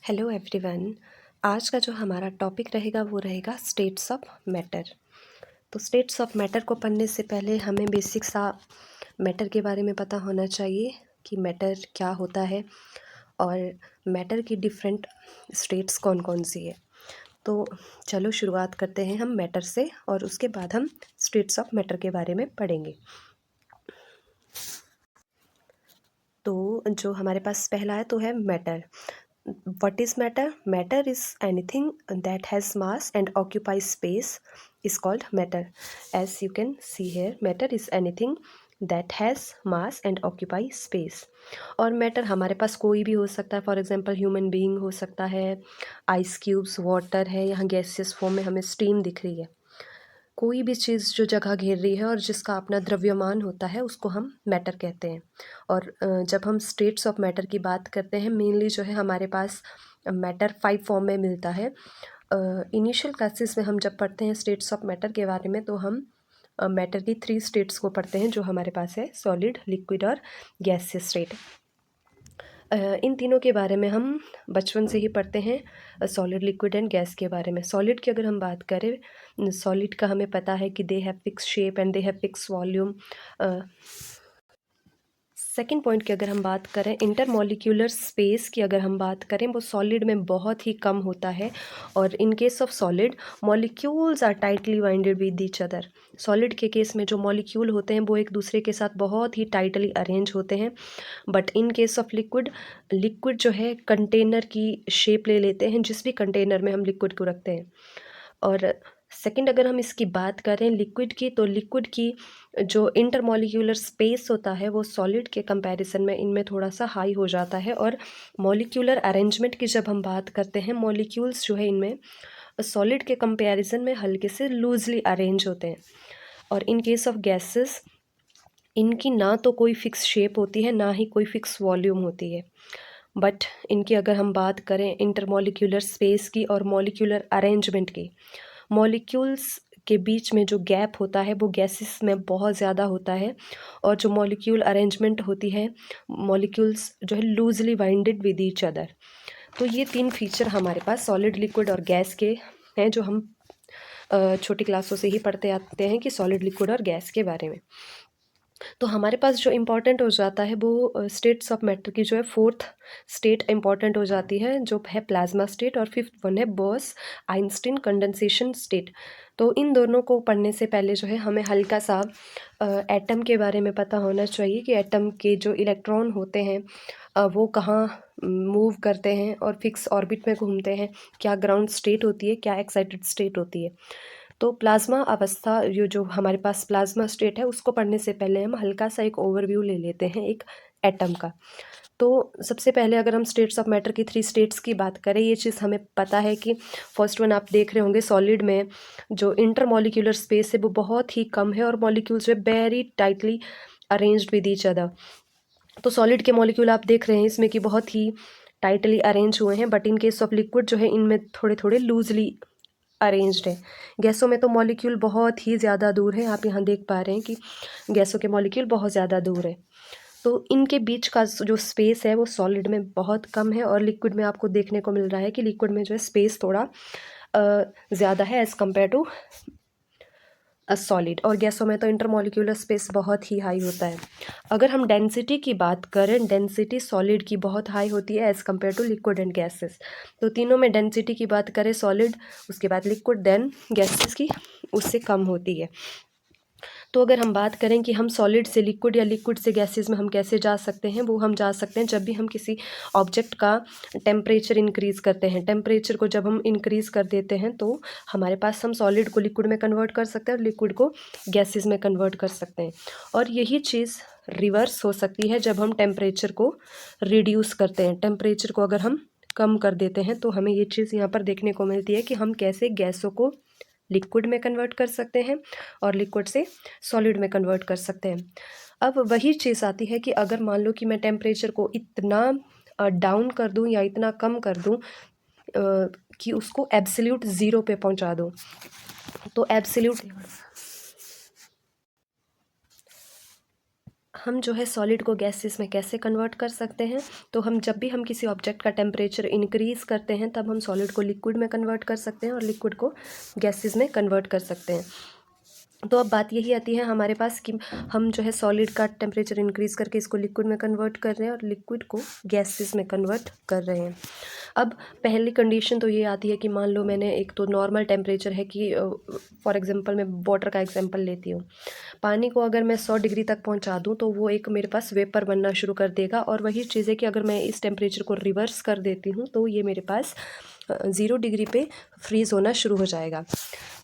Hello everyone. आज का जो हमारा टॉपिक रहेगा वो रहेगा स्टेट्स ऑफ मैटर। तो स्टेट्स ऑफ मैटर को पढ़ने से पहले हमें बेसिक सा मैटर के बारे में पता होना चाहिए कि मैटर क्या होता है और मैटर की डिफरेंट स्टेट्स कौन कौन सी है। तो चलो शुरुआत करते हैं हम मैटर से और उसके बाद हम स्टेट्स ऑफ मैटर के बारे में पढ़ेंगे। तो जो हमारे पास पहला है तो है matter. What is matter? Matter is anything that has mass and occupies space is called matter. As you can see here, matter is anything that has mass and occupy space. और मैटर हमारे पास कोई भी हो सकता है। For example human being हो सकता है, आइस क्यूब्स, वाटर है, यहाँ गैसियस फॉर्म में हमें स्टीम दिख रही है। कोई भी चीज़ जो जगह घेर रही है और जिसका अपना द्रव्यमान होता है उसको हम मैटर कहते हैं। और जब हम स्टेट्स ऑफ मैटर की बात करते हैं, मेनली जो है हमारे पास मैटर 5 फॉर्म में मिलता है। इनिशियल क्लासेस में हम जब पढ़ते हैं स्टेट्स ऑफ मैटर के बारे में तो हम मैटर की 3 स्टेट्स को पढ़ते हैं जो हमारे पास है, सॉलिड, लिक्विड और गैसियस स्टेट। इन तीनों के बारे में हम बचपन से ही पढ़ते हैं, सॉलिड, लिक्विड एंड गैस के बारे में। सॉलिड की अगर हम बात करें, सॉलिड का हमें पता है कि they have fix shape and they have fix volume. Second point की अगर हम बात करें, इंटरमॉलिक्यूलर स्पेस की अगर हम बात करें, वो सॉलिड में बहुत ही कम होता है। और in case of solid, molecules are tightly binded with each other. Solid के केस में जो मॉलिक्यूल होते हैं वो एक दूसरे के साथ बहुत ही टाइटली अरेंज होते हैं। But in case of liquid, liquid जो है कंटेनर की शेप ले लेते हैं, जिस भी कंटेनर में हम लिक्विड को रखते हैं। और सेकंड अगर हम इसकी बात करें लिक्विड की, तो लिक्विड की जो इंटरमॉलिक्यूलर स्पेस होता है वो सॉलिड के कंपैरिजन में इनमें थोड़ा सा हाई हो जाता है। और मॉलिक्यूलर अरेंजमेंट की जब हम बात करते हैं, मॉलिक्यूल्स जो है इनमें सॉलिड के कंपैरिजन में हल्के से लूजली अरेंज होते हैं। और इन केस ऑफ गैसेस, इनकी ना तो कोई फिक्स शेप होती है, ना ही कोई फिक्स वॉल्यूम होती है। बट इनकी अगर हम बात करें इंटरमॉलिक्यूलर स्पेस की और मॉलिक्यूलर अरेंजमेंट की, मॉलिक्यूल्स के बीच में जो गैप होता है वो गैसेस में बहुत ज़्यादा होता है। और जो मॉलिक्यूल अरेंजमेंट होती है, मॉलिक्यूल्स जो है loosely binded with each other. तो ये 3 फीचर हमारे पास सॉलिड, लिक्विड और गैस के हैं, जो हम छोटी क्लासों से ही पढ़ते आते हैं कि सॉलिड, लिक्विड और गैस के बारे में। तो हमारे पास जो इम्पॉर्टेंट हो जाता है वो स्टेट्स ऑफ मैटर की जो है 4th स्टेट इम्पॉर्टेंट हो जाती है, जो है प्लाज्मा स्टेट, और 5th वन है बोस आइंस्टीन कंडेंसेशन स्टेट। तो इन दोनों को पढ़ने से पहले जो है हमें हल्का सा एटम के बारे में पता होना चाहिए कि एटम के जो इलेक्ट्रॉन होते हैं वो कहाँ मूव करते हैं और फिक्स ऑर्बिट में घूमते हैं, क्या ग्राउंड स्टेट होती है, क्या एक्साइटेड स्टेट होती है। तो प्लाज्मा अवस्था, ये जो हमारे पास प्लाज्मा स्टेट है, उसको पढ़ने से पहले हम हल्का सा एक ओवरव्यू ले लेते हैं एक एटम का। तो सबसे पहले अगर हम स्टेट्स ऑफ मैटर की 3 स्टेट्स की बात करें, ये चीज़ हमें पता है कि फर्स्ट वन आप देख रहे होंगे, सॉलिड में जो इंटरमॉलिक्यूलर स्पेस है वो बहुत ही कम है और मॉलिक्यूल्स जो है very tightly arranged with each other. तो सॉलिड के मॉलिक्यूल आप देख रहे हैं इसमें कि बहुत ही टाइटली अरेंज हुए हैं। But in case of liquid जो है इनमें थोड़े थोड़े लूजली अरेंज्ड है। गैसों में तो मॉलिक्यूल बहुत ही ज़्यादा दूर है, आप यहाँ देख पा रहे हैं कि गैसों के मॉलिक्यूल बहुत ज़्यादा दूर है। तो इनके बीच का जो स्पेस है वो सॉलिड में बहुत कम है और लिक्विड में आपको देखने को मिल रहा है कि लिक्विड में जो है स्पेस थोड़ा ज़्यादा है एज़ कम्पेयर टू सॉलिड। और गैसों में तो इंटरमॉलिक्यूलर स्पेस बहुत ही हाई होता है। अगर हम डेंसिटी की बात करें, डेंसिटी सॉलिड की बहुत हाई होती है as compare to liquid and gases. तो तीनों में डेंसिटी की बात करें, सॉलिड, उसके बाद लिक्विड, देन गैसेस की उससे कम होती है। तो अगर हम बात करें कि हम सॉलिड से लिक्विड या लिक्विड से गैसेस में हम कैसे जा सकते हैं, वो हम जा सकते हैं जब भी हम किसी ऑब्जेक्ट का टेम्परेचर इंक्रीज़ करते हैं। टेम्परेचर को जब हम इंक्रीज़ कर देते हैं तो हमारे पास, हम सॉलिड को लिक्विड में कन्वर्ट कर सकते हैं और लिक्विड को गैसेस में कन्वर्ट कर सकते हैं। और यही चीज़ रिवर्स हो सकती है जब हम टेम्परेचर को रिड्यूस करते हैं। टेम्परेचर को अगर हम कम कर देते हैं तो हमें ये चीज़ यहाँ पर देखने को मिलती है कि हम कैसे गैसों को लिक्विड में कन्वर्ट कर सकते हैं और लिक्विड से सॉलिड में कन्वर्ट कर सकते हैं। अब वही चीज़ आती है कि अगर मान लो कि मैं टेम्परेचर को इतना डाउन कर दूं या इतना कम कर दूं कि उसको एब्सोल्यूट ज़ीरो पे पहुंचा दूं, तो एब्सोल्यूट, हम जो है सॉलिड को गैसेस में कैसे कन्वर्ट कर सकते हैं, तो हम जब भी हम किसी ऑब्जेक्ट का टेम्परेचर इंक्रीज़ करते हैं तब हम सॉलिड को लिक्विड में कन्वर्ट कर सकते हैं और लिक्विड को गैसेस में कन्वर्ट कर सकते हैं। तो अब बात यही आती है हमारे पास कि हम जो है सॉलिड का टेम्परेचर इंक्रीज़ करके इसको लिक्विड में कन्वर्ट कर रहे हैं और लिक्विड को गैसेस में कन्वर्ट कर रहे हैं। अब पहली कंडीशन तो ये आती है कि मान लो मैंने एक तो नॉर्मल टेम्परेचर है कि फॉर एग्जांपल मैं वाटर का एग्जांपल लेती हूँ। पानी को अगर मैं 100 डिग्री तक पहुँचा दूँ तो वो एक मेरे पास वेपर बनना शुरू कर देगा, और वही चीज़ है कि अगर मैं इस टेम्परेचर को रिवर्स कर देती हूँ तो ये मेरे पास 0 डिग्री पे फ्रीज़ होना शुरू हो जाएगा।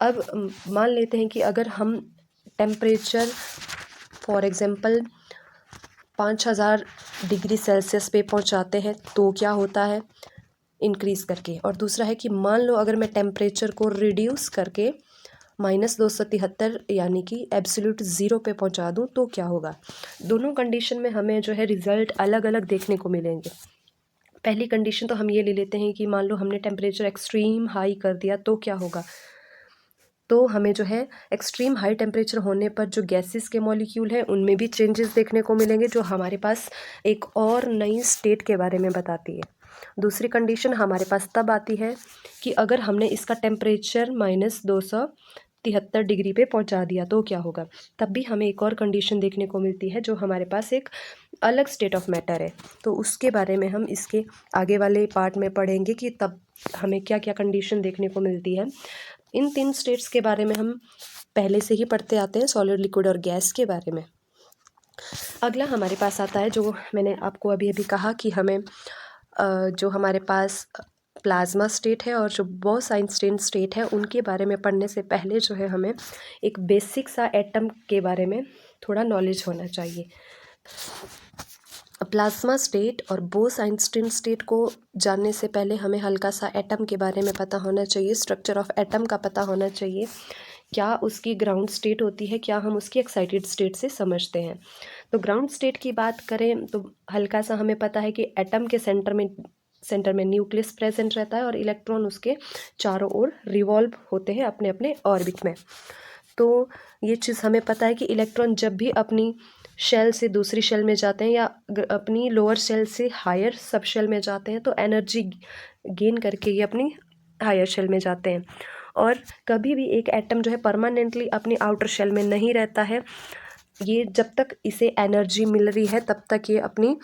अब मान लेते हैं कि अगर हम temperature for example 5000 degree Celsius पे पहुंचाते हैं तो क्या होता है इंक्रीज़ करके, और दूसरा है कि मान लो अगर मैं टेम्परेचर को रिड्यूस करके -273 यानी कि एब्सोल्यूट ज़ीरो पे पहुंचा दूं तो क्या होगा। दोनों कंडीशन में हमें जो है रिज़ल्ट अलग अलग देखने को मिलेंगे। पहली कंडीशन तो हम ये ले लेते हैं कि मान लो हमने टेम्परेचर एक्सट्रीम हाई कर दिया तो क्या होगा। तो हमें जो है एक्सट्रीम हाई टेम्परेचर होने पर जो गैसेस के मॉलिक्यूल हैं उनमें भी चेंजेस देखने को मिलेंगे, जो हमारे पास एक और नई स्टेट के बारे में बताती है। दूसरी कंडीशन हमारे पास तब आती है कि अगर हमने इसका टेम्परेचर -273 डिग्री पे पहुंचा दिया तो क्या होगा। तब भी हमें एक और कंडीशन देखने को मिलती है जो हमारे पास एक अलग स्टेट ऑफ मैटर है। तो उसके बारे में हम इसके आगे वाले पार्ट में पढ़ेंगे कि तब हमें क्या क्या कंडीशन देखने को मिलती है। इन 3 स्टेट्स के बारे में हम पहले से ही पढ़ते आते हैं, सॉलिड, लिक्विड और गैस के बारे में। अगला हमारे पास आता है जो मैंने आपको अभी अभी कहा कि हमें जो हमारे पास प्लाज्मा स्टेट है और जो बोस-आइंस्टीन स्टेट है उनके बारे में पढ़ने से पहले जो है हमें एक बेसिक सा एटम के बारे में थोड़ा नॉलेज होना चाहिए। प्लाज्मा स्टेट और बोस-आइंस्टीन स्टेट को जानने से पहले हमें हल्का सा एटम के बारे में पता होना चाहिए, स्ट्रक्चर ऑफ एटम का पता होना चाहिए। क्या उसकी ग्राउंड स्टेट होती है, क्या हम उसकी एक्साइटेड स्टेट से समझते हैं। तो ग्राउंड स्टेट की बात करें तो हल्का सा हमें पता है कि एटम के सेंटर में न्यूक्लियस प्रेजेंट रहता है और इलेक्ट्रॉन उसके चारों ओर रिवॉल्व होते हैं अपने अपने ऑर्बिट में। तो ये चीज़ हमें पता है कि इलेक्ट्रॉन जब भी अपनी शेल से दूसरी शेल में जाते हैं या अपनी लोअर शेल से हायर सब शेल में जाते हैं तो एनर्जी गेन करके ये अपनी हायर शेल में जाते हैं। और कभी भी एक एटम जो है परमानेंटली अपनी आउटर शेल में नहीं रहता है। ये जब तक इसे एनर्जी मिल रही है तब तक ये अपनी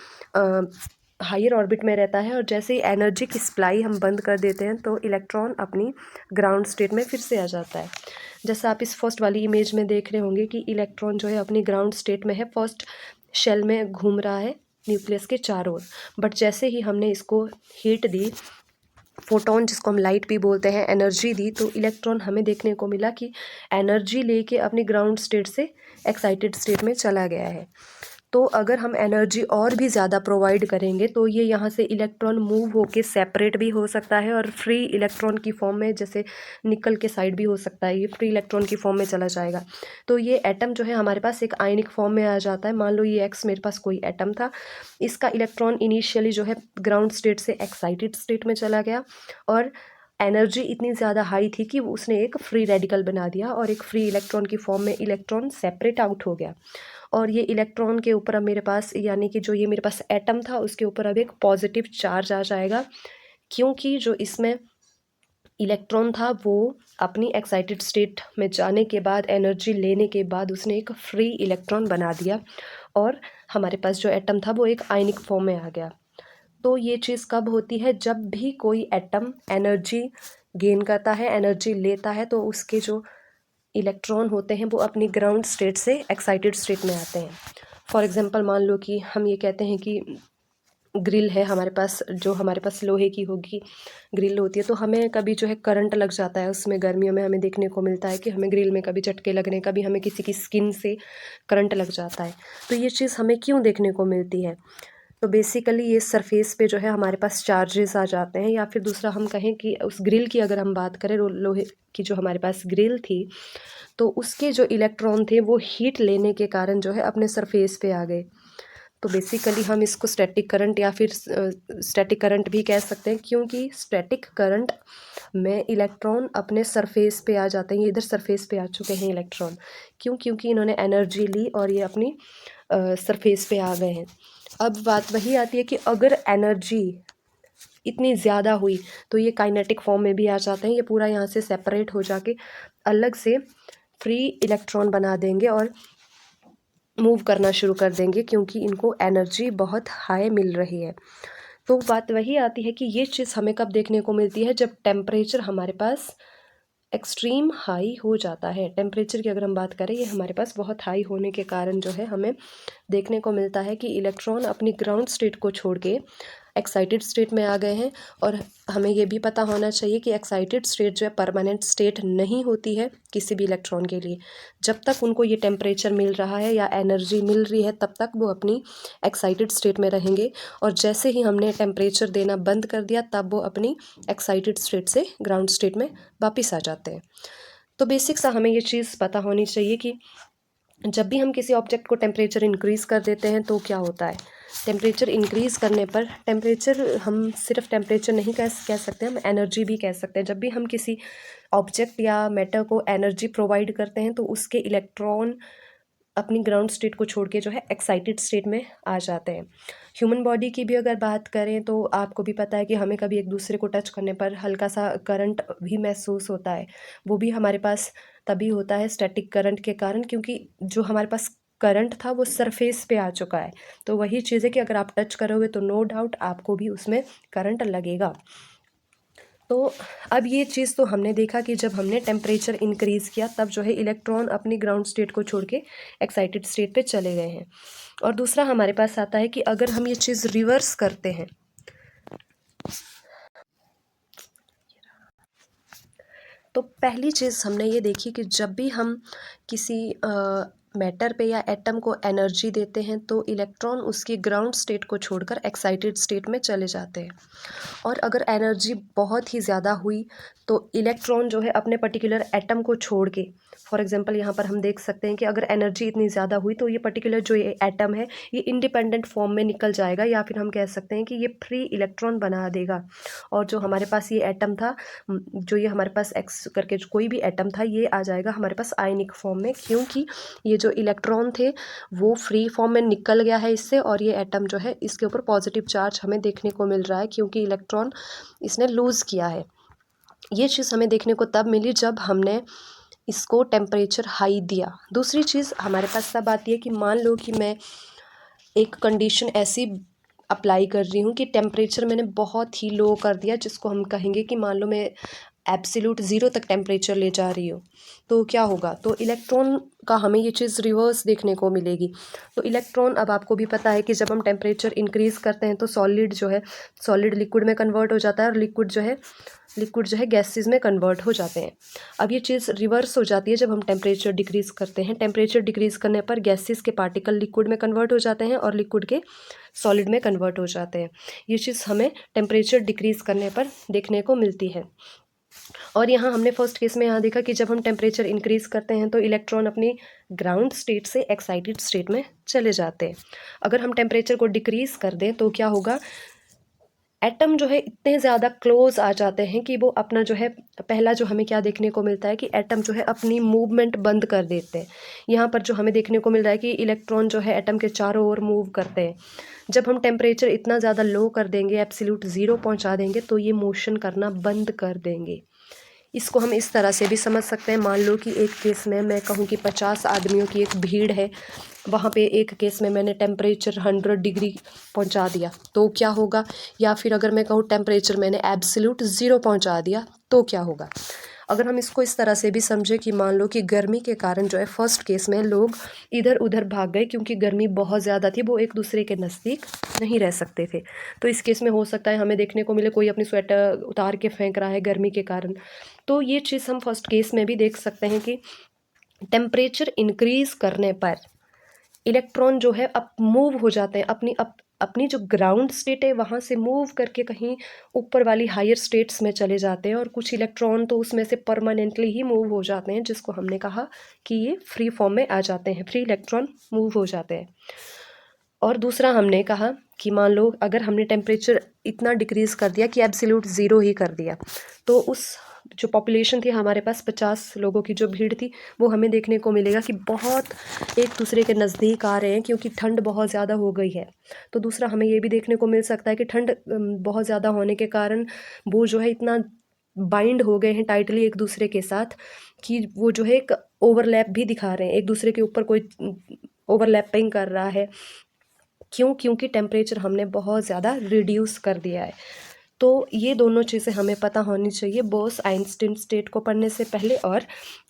हायर ऑर्बिट में रहता है, और जैसे ही एनर्जी की सप्लाई हम बंद कर देते हैं तो इलेक्ट्रॉन अपनी ग्राउंड स्टेट में फिर से आ जाता है। जैसा आप इस फर्स्ट वाली इमेज में देख रहे होंगे कि इलेक्ट्रॉन जो है अपनी ग्राउंड स्टेट में है, फर्स्ट शेल में घूम रहा है न्यूक्लियस के चारों ओर। बट जैसे ही हमने इसको हीट दी, फोटोन जिसको हम लाइट भी बोलते हैं, एनर्जी दी, तो इलेक्ट्रॉन हमें देखने को मिला कि एनर्जी लेके अपनी ग्राउंड स्टेट से एक्साइटेड स्टेट में चला गया है। तो अगर हम एनर्जी और भी ज़्यादा प्रोवाइड करेंगे तो ये यहाँ से इलेक्ट्रॉन मूव होके सेपरेट भी हो सकता है और फ्री इलेक्ट्रॉन की फॉर्म में, जैसे निकल के साइड भी हो सकता है, ये फ्री इलेक्ट्रॉन की फॉर्म में चला जाएगा। तो ये एटम जो है हमारे पास एक आयनिक फॉर्म में आ जाता है। मान लो ये एक्स मेरे पास कोई एटम था, इसका इलेक्ट्रॉन इनिशियली जो है ग्राउंड स्टेट से एक्साइटेड स्टेट में चला गया और एनर्जी इतनी ज़्यादा हाई थी कि उसने एक फ्री रेडिकल बना दिया और एक फ्री इलेक्ट्रॉन की फॉर्म में इलेक्ट्रॉन सेपरेट आउट हो गया। और ये इलेक्ट्रॉन के ऊपर अब मेरे पास, यानी कि जो ये मेरे पास एटम था उसके ऊपर अब एक पॉजिटिव चार्ज आ जाएगा, क्योंकि जो इसमें इलेक्ट्रॉन था वो अपनी एक्साइटेड स्टेट में जाने के बाद, एनर्जी लेने के बाद उसने एक फ्री इलेक्ट्रॉन बना दिया और हमारे पास जो एटम था वो एक आयनिक फॉर्म में आ गया। तो ये चीज़ कब होती है, जब भी कोई एटम एनर्जी गेन करता है, एनर्जी लेता है, तो उसके जो इलेक्ट्रॉन होते हैं वो अपनी ग्राउंड स्टेट से एक्साइटेड स्टेट में आते हैं। फॉर एग्जांपल मान लो कि हम ये कहते हैं कि ग्रिल है हमारे पास, जो हमारे पास लोहे की होगी ग्रिल होती है, तो हमें कभी जो है करंट लग जाता है उसमें। गर्मियों में हमें देखने को मिलता है कि हमें ग्रिल में कभी झटके लगने, कभी हमें किसी की स्किन से करंट लग जाता है। तो ये चीज़ हमें क्यों देखने को मिलती है, तो बेसिकली ये सरफेस पे जो है हमारे पास चार्जेस आ जाते हैं, या फिर दूसरा हम कहें कि उस ग्रिल की अगर हम बात करें, लोहे की जो हमारे पास ग्रिल थी, तो उसके जो इलेक्ट्रॉन थे वो हीट लेने के कारण जो है अपने सरफेस पे आ गए। तो बेसिकली हम इसको स्टैटिक करंट या फिर स्टैटिक करंट भी कह सकते हैं, क्योंकि स्टैटिक करंट में इलेक्ट्रॉन अपने सरफेस पे आ जाते हैं। ये इधर सरफेस पे आ चुके हैं इलेक्ट्रॉन, क्योंकि इन्होंने एनर्जी ली और ये अपनी सरफेस पे आ गए हैं। अब बात वही आती है कि अगर एनर्जी इतनी ज़्यादा हुई तो ये काइनेटिक फॉर्म में भी आ जाते हैं, ये पूरा यहाँ से सेपरेट हो जाके अलग से फ्री इलेक्ट्रॉन बना देंगे और मूव करना शुरू कर देंगे, क्योंकि इनको एनर्जी बहुत हाई मिल रही है। तो बात वही आती है कि ये चीज़ हमें कब देखने को मिलती है, जब टेम्परेचर हमारे पास एक्सट्रीम हाई हो जाता है। टेम्परेचर की अगर हम बात करें, ये हमारे पास बहुत हाई होने के कारण जो है हमें देखने को मिलता है कि इलेक्ट्रॉन अपनी ग्राउंड स्टेट को छोड़ के एक्साइटेड स्टेट में आ गए हैं। और हमें ये भी पता होना चाहिए कि एक्साइटेड स्टेट जो है परमानेंट स्टेट नहीं होती है किसी भी इलेक्ट्रॉन के लिए। जब तक उनको ये टेम्परेचर मिल रहा है या एनर्जी मिल रही है तब तक वो अपनी एक्साइटेड स्टेट में रहेंगे, और जैसे ही हमने टेम्परेचर देना बंद कर दिया तब वो अपनी एक्साइटेड स्टेट से ग्राउंड स्टेट में वापस आ जाते हैं। तो बेसिक सा हमें ये चीज़ पता होनी चाहिए कि जब भी हम किसी ऑब्जेक्ट को टेम्परेचर इंक्रीज़ कर देते हैं तो क्या होता है। टेम्परेचर इंक्रीज़ करने पर, टेम्परेचर हम सिर्फ टेम्परेचर नहीं कह सकते, हम एनर्जी भी कह सकते हैं। जब भी हम किसी ऑब्जेक्ट या मैटर को एनर्जी प्रोवाइड करते हैं तो उसके इलेक्ट्रॉन अपनी ग्राउंड स्टेट को छोड़ के जो है एक्साइटेड स्टेट में आ जाते हैं। ह्यूमन बॉडी की भी अगर बात करें तो आपको भी पता है कि हमें कभी एक दूसरे को टच करने पर हल्का सा करंट भी महसूस होता है। वो भी हमारे पास तभी होता है स्टैटिक करंट के कारण, क्योंकि जो हमारे पास करंट था वो सरफेस पे आ चुका है। तो वही चीज़ है कि अगर आप टच करोगे तो नो डाउट आपको भी उसमें करंट लगेगा। तो अब ये चीज़ तो हमने देखा कि जब हमने टेम्परेचर इंक्रीज़ किया तब जो है इलेक्ट्रॉन अपनी ग्राउंड स्टेट को छोड़ के एक्साइटेड स्टेट पे चले गए हैं। और दूसरा हमारे पास आता है कि अगर हम ये चीज़ रिवर्स करते हैं, तो पहली चीज़ हमने ये देखी कि जब भी हम किसी मैटर पे या एटम को एनर्जी देते हैं तो इलेक्ट्रॉन उसकी ग्राउंड स्टेट को छोड़कर एक्साइटेड स्टेट में चले जाते हैं। और अगर एनर्जी बहुत ही ज़्यादा हुई तो इलेक्ट्रॉन जो है अपने पर्टिकुलर एटम को छोड़ के, फॉर एग्जांपल यहाँ पर हम देख सकते हैं कि अगर एनर्जी इतनी ज़्यादा हुई तो ये पर्टिकुलर जो ये एटम है ये इंडिपेंडेंट फॉर्म में निकल जाएगा, या फिर हम कह सकते हैं कि ये फ्री इलेक्ट्रॉन बना देगा। और जो हमारे पास ये एटम था, जो ये हमारे पास एक्स करके जो कोई भी एटम था, ये आ जाएगा हमारे पास आयनिक फॉर्म में, क्योंकि ये जो इलेक्ट्रॉन थे वो फ्री फॉर्म में निकल गया है इससे, और ये एटम जो है इसके ऊपर पॉजिटिव चार्ज हमें देखने को मिल रहा है क्योंकि इलेक्ट्रॉन इसने लूज़ किया है। ये चीज़ हमें देखने को तब मिली जब हमने इसको टेम्परेचर हाई दिया। दूसरी चीज़ हमारे पास तब आती है कि मान लो कि मैं एक कंडीशन ऐसी अप्लाई कर रही हूँ कि टेम्परेचर मैंने बहुत ही लो कर दिया, जिसको हम कहेंगे कि मान लो मैं एब्सोल्यूट ज़ीरो तक टेम्परेचर ले जा रही हूँ, तो क्या होगा, तो इलेक्ट्रॉन का हमें ये चीज़ रिवर्स देखने को मिलेगी। तो इलेक्ट्रॉन, अब आपको भी पता है कि जब हम टेम्परेचर इंक्रीज़ करते हैं तो सॉलिड जो है, सॉलिड लिक्विड में कन्वर्ट हो जाता है, और लिक्विड जो है गैसेस में कन्वर्ट हो जाते हैं। अब ये चीज़ रिवर्स हो जाती है जब हम टेम्परेचर डिक्रीज़ करते हैं। टेम्परेचर डिक्रीज़ करने पर गैसेस के पार्टिकल लिक्विड में कन्वर्ट हो जाते हैं और लिक्विड के सॉलिड में कन्वर्ट हो जाते हैं। ये चीज़ हमें टेम्परेचर डिक्रीज़ करने पर देखने को मिलती है। और यहाँ हमने फर्स्ट केस में यहाँ देखा कि जब हम टेम्परेचर इंक्रीज़ करते हैं तो इलेक्ट्रॉन अपनी ग्राउंड स्टेट से एक्साइटेड स्टेट में चले जाते हैं। अगर हम टेम्परेचर को डिक्रीज़ कर दें तो क्या होगा, एटम जो है इतने ज़्यादा क्लोज आ जाते हैं कि वो अपना जो है, पहला जो हमें क्या देखने को मिलता है कि एटम जो है अपनी मूवमेंट बंद कर देते हैं। यहाँ पर जो हमें देखने को मिल रहा है कि इलेक्ट्रॉन जो है एटम के चारों ओर मूव करते हैं। जब हम टेम्परेचर इतना ज़्यादा लो कर देंगे, एब्सोल्यूट ज़ीरो पहुँचा देंगे, तो ये मोशन करना बंद कर देंगे। इसको हम इस तरह से भी समझ सकते हैं, मान लो कि एक केस में मैं कहूँ कि 50 आदमियों की एक भीड़ है, वहाँ पे एक केस में मैंने टेम्परेचर 100 डिग्री पहुँचा दिया तो क्या होगा, या फिर अगर मैं कहूँ टेम्परेचर मैंने एब्सोल्यूट ज़ीरो पहुँचा दिया तो क्या होगा। अगर हम इसको इस तरह से भी समझें कि मान लो कि गर्मी के कारण जो है फर्स्ट केस में लोग इधर उधर भाग गए क्योंकि गर्मी बहुत ज़्यादा थी, वो एक दूसरे के नज़दीक नहीं रह सकते थे। तो इस केस में हो सकता है हमें देखने को मिले कोई अपनी स्वेटर उतार के फेंक रहा है गर्मी के कारण। तो ये चीज़ हम फर्स्ट केस में भी देख सकते हैं कि टेम्परेचर इंक्रीज़ करने पर इलेक्ट्रॉन जो है अब मूव हो जाते हैं, अपनी जो ग्राउंड स्टेट है वहाँ से मूव करके कहीं ऊपर वाली हायर स्टेट्स में चले जाते हैं, और कुछ इलेक्ट्रॉन तो उसमें से परमानेंटली ही मूव हो जाते हैं, जिसको हमने कहा कि ये फ्री फॉर्म में आ जाते हैं, फ्री इलेक्ट्रॉन मूव हो जाते हैं। और दूसरा हमने कहा कि मान लो अगर हमने टेम्परेचर इतना डिक्रीज़ कर दिया कि एब्सोल्यूट ज़ीरो ही कर दिया, तो उस जो पॉपुलेशन थी हमारे पास 50 लोगों की जो भीड़ थी, वो हमें देखने को मिलेगा कि बहुत एक दूसरे के नज़दीक आ रहे हैं, क्योंकि ठंड बहुत ज़्यादा हो गई है। तो दूसरा हमें ये भी देखने को मिल सकता है कि ठंड बहुत ज़्यादा होने के कारण वो जो है इतना बाइंड हो गए हैं टाइटली एक दूसरे के साथ कि वो जो है एक ओवरलैप भी दिखा रहे हैं, एक दूसरे के ऊपर कोई ओवरलैपिंग कर रहा है। क्यों? क्योंकि टेम्परेचर हमने बहुत ज़्यादा रिड्यूस कर दिया है। तो ये दोनों चीज़ें हमें पता होनी चाहिए बोस आइंस्टीन स्टेट को पढ़ने से पहले और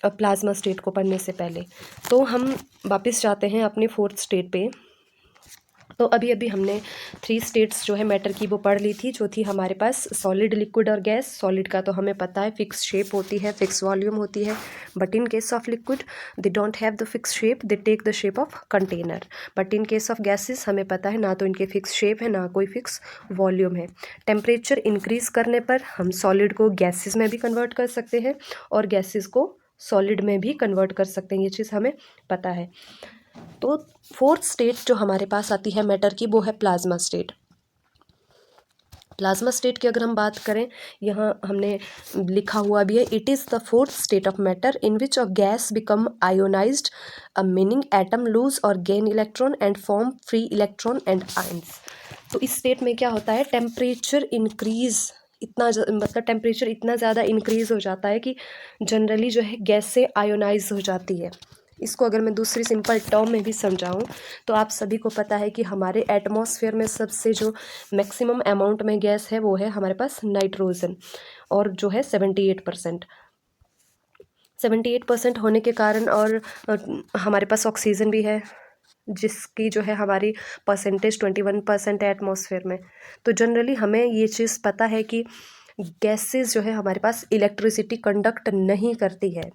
प्लाज्मा स्टेट को पढ़ने से पहले। तो हम वापस जाते हैं अपने फोर्थ स्टेट पे। तो अभी अभी हमने 3 स्टेट्स जो है मैटर की वो पढ़ ली थी, जो थी हमारे पास सॉलिड, लिक्विड और गैस। सॉलिड का तो हमें पता है फिक्स शेप होती है, फिक्स वॉल्यूम होती है, but in case of liquid they don't have the fix shape, they take the shape of container. But in case of gases हमें पता है ना तो इनके फिक्स शेप है ना कोई फिक्स वॉल्यूम है। टेम्परेचर इंक्रीज़ करने पर हम सॉलिड को गैसेस में भी कन्वर्ट कर सकते हैं और गैसेस को सॉलिड में भी कन्वर्ट कर सकते हैं, ये चीज़ हमें पता है। तो फोर्थ स्टेट जो हमारे पास आती है मैटर की वो है प्लाज्मा स्टेट। प्लाज्मा स्टेट की अगर हम बात करें, यहाँ हमने लिखा हुआ भी है, it is the fourth state of matter in which a gas become ionized, a meaning atom lose और gain electron and form free electron and ions. तो इस स्टेट में क्या होता है, टेम्परेचर इंक्रीज मतलब टेम्परेचर इतना ज़्यादा इंक्रीज़ हो जाता है कि जनरली जो है गैस से आयोनाइज हो जाती है। इसको अगर मैं दूसरी सिंपल टर्म में भी समझाऊं तो आप सभी को पता है कि हमारे एटमॉस्फेयर में सबसे जो मैक्सिमम अमाउंट में गैस है वो है हमारे पास नाइट्रोजन, और जो है 78%। 78% होने के कारण और हमारे पास ऑक्सीजन भी है, जिसकी जो है हमारी परसेंटेज 21% है एटमॉस्फेयर में। तो जनरली हमें ये चीज़ पता है कि गैसेस जो है हमारे पास इलेक्ट्रिसिटी कंडक्ट नहीं करती है।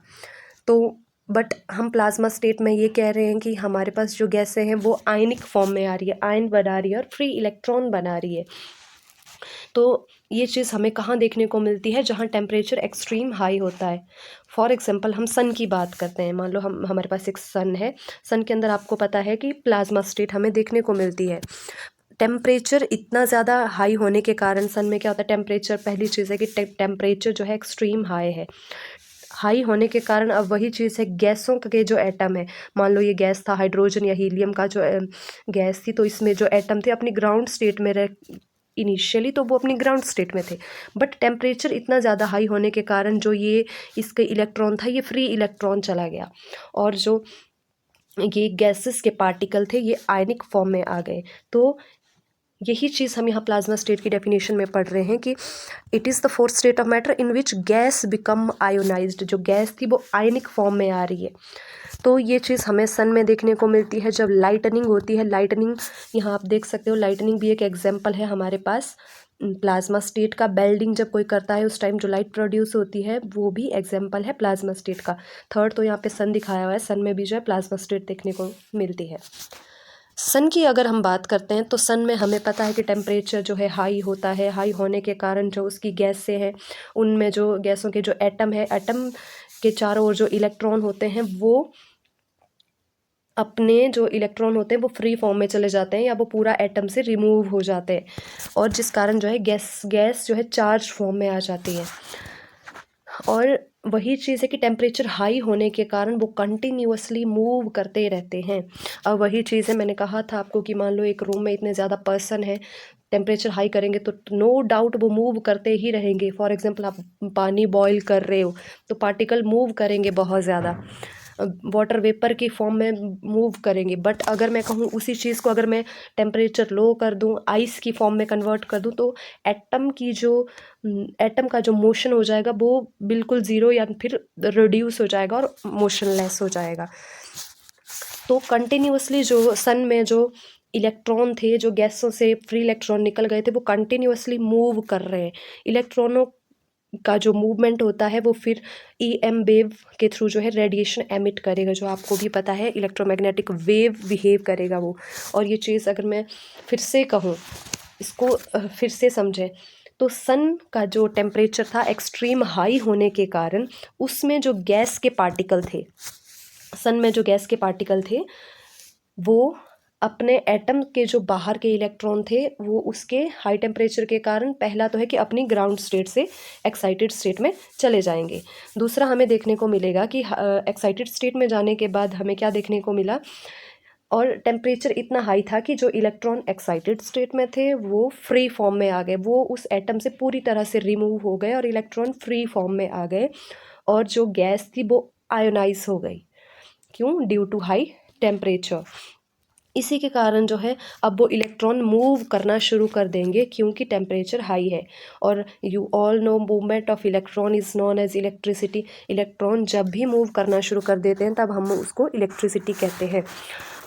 तो बट हम प्लाज्मा स्टेट में ये कह रहे हैं कि हमारे पास जो गैसें हैं वो आयनिक फॉर्म में आ रही है, आयन बना रही है और फ्री इलेक्ट्रॉन बना रही है। तो ये चीज़ हमें कहाँ देखने को मिलती है, जहाँ टेम्परेचर एक्सट्रीम हाई होता है। फॉर एग्जांपल हम सन की बात करते हैं, मान लो हमारे पास एक सन है, सन के अंदर आपको पता है कि प्लाज्मा स्टेट हमें देखने को मिलती है। टेम्परेचर इतना ज़्यादा हाई होने के कारण सन में क्या होता है, टेम्परेचर, पहली चीज़ है कि टेम्परेचर जो है एक्सट्रीम हाई है। हाई होने के कारण अब वही चीज़ है, गैसों के जो एटम है, मान लो ये गैस था हाइड्रोजन या हीलियम का जो गैस थी, तो इसमें जो एटम थे अपनी ग्राउंड स्टेट में इनिशियली तो वो अपनी ग्राउंड स्टेट में थे, बट टेम्परेचर इतना ज़्यादा हाई होने के कारण जो ये इसके इलेक्ट्रॉन था ये फ्री इलेक्ट्रॉन चला गया, और जो ये गैसेस के पार्टिकल थे ये आयनिक फॉर्म में आ गए। तो यही चीज़ हम यहाँ प्लाज्मा स्टेट की डेफिनेशन में पढ़ रहे हैं कि it is the fourth state of matter in which gas become ionised. जो गैस थी वो आयनिक फॉर्म में आ रही है। तो ये चीज़ हमें सन में देखने को मिलती है जब लाइटनिंग होती है। लाइटनिंग यहाँ आप देख सकते हो, लाइटनिंग भी एक एग्जाम्पल है हमारे पास प्लाज्मा स्टेट का। बेल्डिंग जब कोई करता है उस टाइम जो लाइट प्रोड्यूस होती है वो भी एग्जाम्पल है प्लाज्मा स्टेट का। थर्ड तो यहाँ पे सन दिखाया हुआ है, सन में भी जो है प्लाज्मा स्टेट देखने को मिलती है। सन की अगर हम बात करते हैं तो सन में हमें पता है कि टेम्परेचर जो है हाई होता है। हाई होने के कारण जो उसकी गैसें हैं उनमें जो गैसों के जो एटम है, एटम के चारों ओर जो इलेक्ट्रॉन होते हैं वो अपने जो इलेक्ट्रॉन होते हैं वो फ्री फॉर्म में चले जाते हैं या वो पूरा एटम से रिमूव हो जाते हैं, और जिस कारण जो है गैस जो है चार्ज फॉर्म में आ जाती है। और वही चीज़ है कि टेम्परेचर हाई होने के कारण वो कंटिन्यूअसली मूव करते रहते हैं। अब वही चीज़ है, मैंने कहा था आपको कि मान लो एक रूम में इतने ज़्यादा पर्सन है, टेम्परेचर हाई करेंगे तो नो डाउट वो मूव करते ही रहेंगे। फॉर एग्जांपल आप पानी बॉईल कर रहे हो तो पार्टिकल मूव करेंगे बहुत ज़्यादा, वाटर वेपर की फॉर्म में मूव करेंगे। बट अगर मैं कहूँ उसी चीज़ को अगर मैं टेम्परेचर लो कर दूँ, आइस की फॉर्म में कन्वर्ट कर दूँ, तो एटम का जो मोशन हो जाएगा वो बिल्कुल ज़ीरो या फिर रिड्यूस हो जाएगा और मोशनलेस हो जाएगा। तो कंटिन्यूअसली जो सन में जो इलेक्ट्रॉन थे, जो गैसों से फ्री इलेक्ट्रॉन निकल गए थे, वो कंटिन्यूअसली मूव कर रहे हैं। इलेक्ट्रॉनों का जो मूवमेंट होता है वो फिर EM वेव के थ्रू जो है रेडिएशन एमिट करेगा, जो आपको भी पता है इलेक्ट्रोमैग्नेटिक वेव बिहेव करेगा वो। और ये चीज़ अगर मैं फिर से कहूँ, इसको फिर से समझें, तो सन का जो टेम्परेचर था एक्सट्रीम हाई होने के कारण उसमें जो गैस के पार्टिकल थे, सन में जो गैस के पार्टिकल थे वो अपने एटम के जो बाहर के इलेक्ट्रॉन थे वो उसके हाई टेम्परेचर के कारण पहला तो है कि अपनी ग्राउंड स्टेट से एक्साइटेड स्टेट में चले जाएंगे। दूसरा हमें देखने को मिलेगा कि एक्साइटेड स्टेट में जाने के बाद हमें क्या देखने को मिला, और टेम्परेचर इतना हाई था कि जो इलेक्ट्रॉन एक्साइटेड स्टेट में थे वो फ्री फॉर्म में आ गए, वो उस एटम से पूरी तरह से रिमूव हो गए और इलेक्ट्रॉन फ्री फॉर्म में आ गए, और जो गैस थी वो आयोनाइज हो गई। क्यों? Due to high temperature. इसी के कारण जो है अब वो इलेक्ट्रॉन मूव करना शुरू कर देंगे क्योंकि टेम्परेचर हाई है। और you all know movement of electron is known as electricity. Electron जब भी मूव करना शुरू कर देते हैं तब हम उसको इलेक्ट्रिसिटी कहते हैं,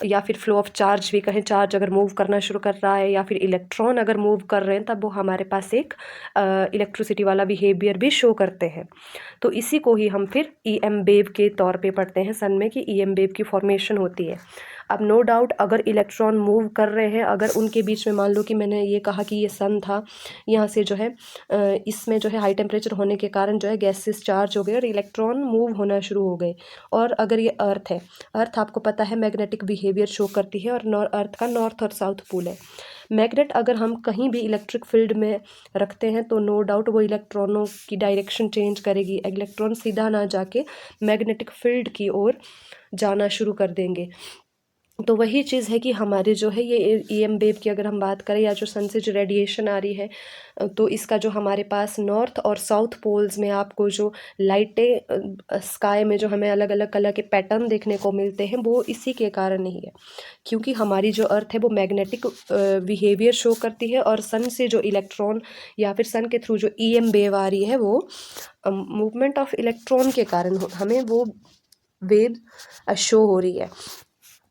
या फिर फ्लो ऑफ चार्ज भी कहें। चार्ज अगर मूव करना शुरू कर रहा है या फिर इलेक्ट्रॉन अगर मूव कर रहे हैं तब वो हमारे पास एक इलेक्ट्रिसिटी वाला बिहेवियर भी शो करते हैं। तो इसी को ही हम फिर EM वेव के तौर पे पढ़ते हैं सन में कि EM वेव की फॉर्मेशन होती है। अब नो डाउट अगर इलेक्ट्रॉन मूव कर रहे हैं, अगर उनके बीच में मान लो कि मैंने ये कहा कि ये सन था, यहाँ से जो है इसमें जो है हाई टेम्परेचर होने के कारण जो है गैसेस चार्ज हो गए और इलेक्ट्रॉन मूव होना शुरू हो गए। और अगर ये अर्थ है, अर्थ आपको पता है मैग्नेटिक बिहेवियर शो करती है, और अर्थ का नॉर्थ और साउथ पोल है। मैग्नेट अगर हम कहीं भी इलेक्ट्रिक फील्ड में रखते हैं तो नो डाउट वो इलेक्ट्रॉनों की डायरेक्शन चेंज करेगी, इलेक्ट्रॉन सीधा ना जाके मैग्नेटिक फील्ड की ओर जाना शुरू कर देंगे। तो वही चीज़ है कि हमारे जो है ये EM वेव की अगर हम बात करें या जो सन से जो रेडिएशन आ रही है, तो इसका जो हमारे पास नॉर्थ और साउथ पोल्स में आपको जो लाइटें स्काई में जो हमें अलग अलग कलर के पैटर्न देखने को मिलते हैं वो इसी के कारण ही है, क्योंकि हमारी जो अर्थ है वो मैग्नेटिक बिहेवियर शो करती है, और सन से जो इलेक्ट्रॉन या फिर सन के थ्रू जो EM वेव आ रही है वो मूवमेंट ऑफ इलेक्ट्रॉन के कारण हमें वो वेव शो हो रही है।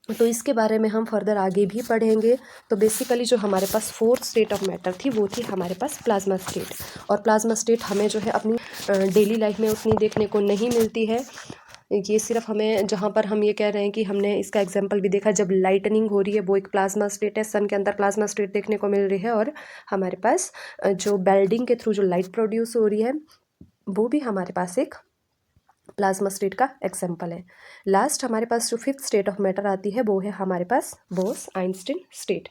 तो इसके बारे में हम फर्दर आगे भी पढ़ेंगे। तो बेसिकली जो हमारे पास फोर्थ स्टेट ऑफ मैटर थी वो थी हमारे पास प्लाज्मा स्टेट, और प्लाज्मा स्टेट हमें जो है अपनी डेली लाइफ में उतनी देखने को नहीं मिलती है। ये सिर्फ हमें जहाँ पर हम ये कह रहे हैं कि हमने इसका एग्जांपल भी देखा, जब लाइटनिंग हो रही है वो एक प्लाज्मा स्टेट है, सन के अंदर प्लाज्मा स्टेट देखने को मिल रही है, और हमारे पास जो बेल्डिंग के थ्रू जो लाइट प्रोड्यूस हो रही है वो भी हमारे पास एक प्लाज्मा स्टेट का एग्जाम्पल है। लास्ट हमारे पास जो फिफ्थ स्टेट ऑफ मैटर आती है वो है हमारे पास बोस-आइंस्टीन स्टेट।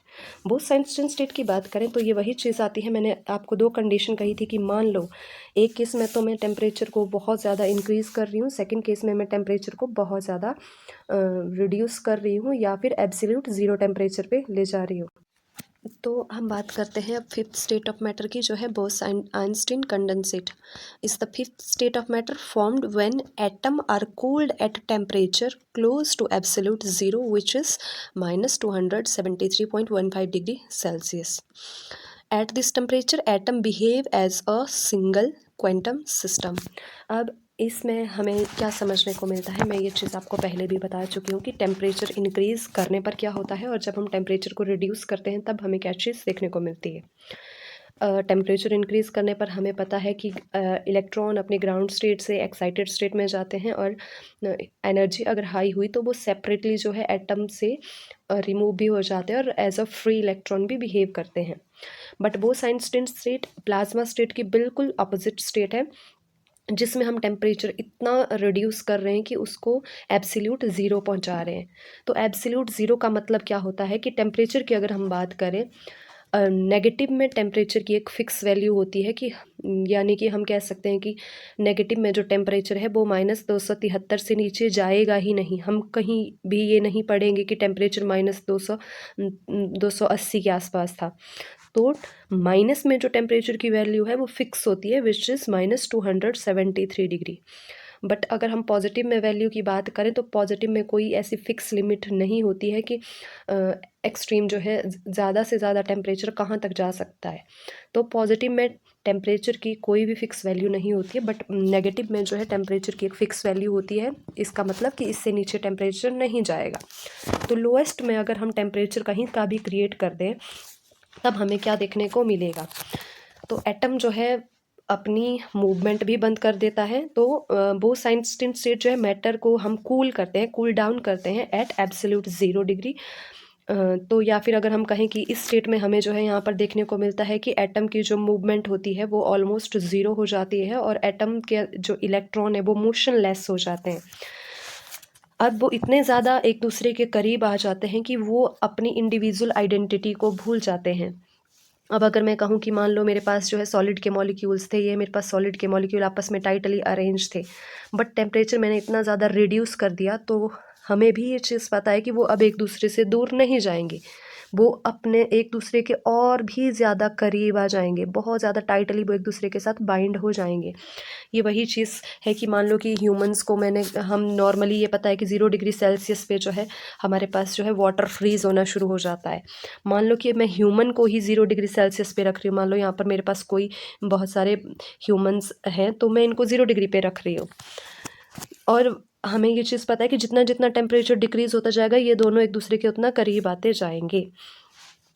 बोस-आइंस्टीन स्टेट की बात करें तो ये वही चीज़ आती है, मैंने आपको दो कंडीशन कही थी कि मान लो एक केस में तो मैं टेम्परेचर को बहुत ज़्यादा इंक्रीज़ कर रही हूँ, सेकेंड केस में मैं टेम्परेचर को बहुत ज़्यादा रिड्यूस कर रही हूँ या फिर एब्सोल्यूट ज़ीरो टेम्परेचर पे ले जा रही हूँ। तो हम बात करते हैं अब फिफ्थ स्टेट ऑफ मैटर की, जो है Bose Einstein condensate. Is the fifth state of matter formed when atom are cooled at temperature close to absolute zero which is -273.15 degree Celsius. At this temperature atom behave as a single quantum system. अब इसमें हमें क्या समझने को मिलता है, मैं ये चीज़ आपको पहले भी बता चुकी हूँ कि टेम्परेचर इंक्रीज़ करने पर क्या होता है और जब हम टेम्परेचर को रिड्यूस करते हैं तब हमें क्या चीज़ देखने को मिलती है। टेम्परेचर इंक्रीज़ करने पर हमें पता है कि इलेक्ट्रॉन अपने ग्राउंड स्टेट से एक्साइटेड स्टेट में जाते हैं, और एनर्जी अगर हाई हुई तो वो सेपरेटली जो है एटम से रिमूव भी हो जाते हैं और एज अ फ्री इलेक्ट्रॉन भी बिहेव करते हैं। But Bose-Einstein state plasma state की बिल्कुल अपोजिट स्टेट है, जिसमें हम टेम्परेचर इतना रिड्यूस कर रहे हैं कि उसको एब्सोल्यूट ज़ीरो पहुंचा रहे हैं। तो एब्सोल्यूट ज़ीरो का मतलब क्या होता है कि टेम्परेचर की अगर हम बात करें, नेगेटिव में टेम्परेचर की एक फ़िक्स वैल्यू होती है कि यानी कि हम कह सकते हैं कि नेगेटिव में जो टेम्परेचर है वो -273 से नीचे जाएगा ही नहीं। हम कहीं भी ये नहीं पढ़ेंगे कि टेम्परेचर -280 के आसपास था। तो माइनस में जो टेम्परेचर की वैल्यू है वो फिक्स होती है विच इज़ -273 डिग्री। बट अगर हम पॉजिटिव में वैल्यू की बात करें तो पॉजिटिव में कोई ऐसी फिक्स लिमिट नहीं होती है कि एक्सट्रीम जो है ज़्यादा से ज़्यादा टेम्परेचर कहाँ तक जा सकता है। तो पॉजिटिव में टेम्परेचर की कोई भी फिक्स वैल्यू नहीं होती है, बट नेगेटिव में जो है टेम्परेचर की एक फ़िक्स वैल्यू होती है। इसका मतलब कि इससे नीचे टेम्परेचर नहीं जाएगा। तो लोएस्ट में अगर हम टेम्परेचर कहीं का भी क्रिएट कर दें तब हमें क्या देखने को मिलेगा, तो एटम जो है अपनी मूवमेंट भी बंद कर देता है। तो बोस-आइंस्टीन स्टेट जो है मैटर को हम कूल करते हैं, कूल डाउन करते हैं एट एब्सोल्यूट ज़ीरो डिग्री। तो या फिर अगर हम कहें कि इस स्टेट में हमें जो है यहाँ पर देखने को मिलता है कि एटम की जो मूवमेंट होती है वो ऑलमोस्ट ज़ीरो हो जाती है और एटम के जो इलेक्ट्रॉन है वो मोशनलेस हो जाते हैं। अब वो इतने ज़्यादा एक दूसरे के करीब आ जाते हैं कि वो अपनी इंडिविजुअल आइडेंटिटी को भूल जाते हैं। अब अगर मैं कहूँ कि मान लो मेरे पास जो है सॉलिड के मॉलिक्यूल्स थे, ये मेरे पास सॉलिड के मॉलिक्यूल आपस में टाइटली अरेंज थे, बट टेम्परेचर मैंने इतना ज़्यादा रिड्यूस कर दिया, तो हमें भी ये चीज़ पता है कि वो अब एक दूसरे से दूर नहीं जाएंगे, वो अपने एक दूसरे के और भी ज़्यादा करीब आ जाएंगे, बहुत ज़्यादा टाइटली वो एक दूसरे के साथ बाइंड हो जाएंगे। ये वही चीज़ है कि मान लो कि ह्यूमंस को हम नॉर्मली ये पता है कि 0 डिग्री सेल्सियस पे जो है हमारे पास जो है वाटर फ्रीज़ होना शुरू हो जाता है। मान लो कि मैं ह्यूमन को ही 0 डिग्री सेल्सियस पे रख रही हूँ, मान लो यहाँ पर मेरे पास कोई बहुत सारे ह्यूमंस हैं, तो मैं इनको 0 डिग्री पे रख रही हूँ, और हमें ये चीज़ पता है कि जितना जितना टेम्परेचर डिक्रीज़ होता जाएगा, ये दोनों एक दूसरे के उतना करीब आते जाएंगे।